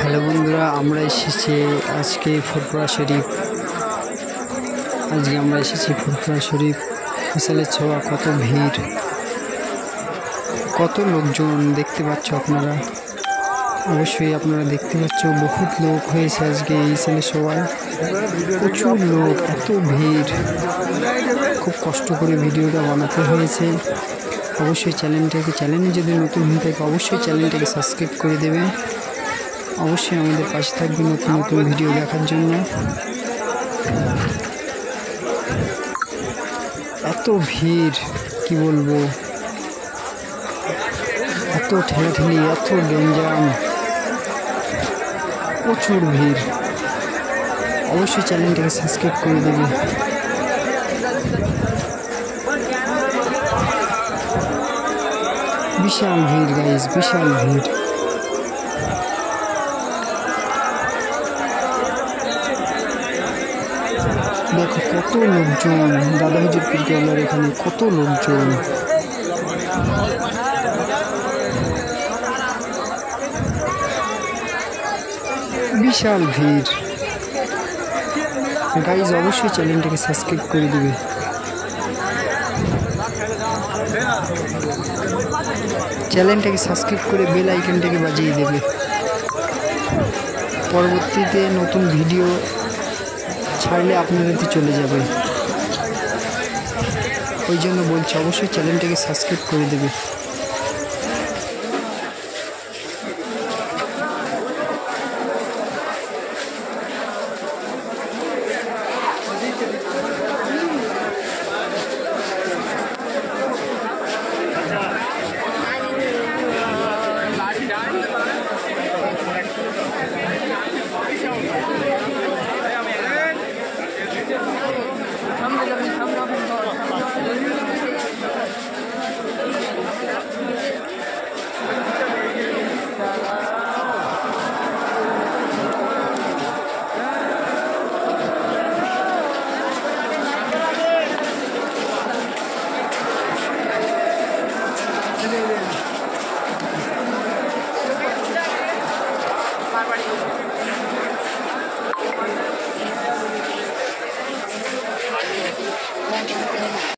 Hello বন্ধুরা, আমরা এসেছি আজকে ফুরফুরা শরীফ। আমরা এসেছি ফুরফুরা শরীফ। মিসালের ছোঁয়া, কত ভিড়, কত লোকজন দেখতে পাচ্ছ আপনারা। অবশ্যই আপনারা দেখতে পাচ্ছ বহুত লোক হয়েছে আজকে এই ইসালের ছোঁয়ায়। প্রচুর লোক, এত ভিড়, খুব কষ্ট করে ভিডিওটা বানাতে হয়েছে। অবশ্যই চ্যানেলে যদি নতুন হয়ে থাকে অবশ্যই চ্যানেলটাকে সাবস্ক্রাইব করে দেবে। অবশ্যই আমাদের পাশে থাকবে নতুন নতুন ভিডিও দেখার জন্য। এত ভিড় কি বলবো, এত ঠেলাঠেলি, এত গ্যাঞ্জাম, প্রচুর ভিড়। অবশ্যই চ্যানেলটাকে সাবস্ক্রাইব করে দেবে। বিশাল ভিড় গাইস, বিশাল ভিড়। দেখো কত লোকজন, দাদা হুজুর পীর কেবলার এখানে কত লোকজন। বিশাল ভিড় গাইজ। অবশ্যই চ্যানেলটাকে সাবস্ক্রাইব করে দিবে। চ্যানেলটাকে সাবস্ক্রাইব করে বেল আইকনটাকে বাজিয়ে দেবে। পরবর্তীতে নতুন ভিডিও ছাড়লে আপনাদেরকে চলে যাবে। ওই জন্য বলছি অবশ্যই চ্যানেলটাকে সাবস্ক্রাইব করে দেবে।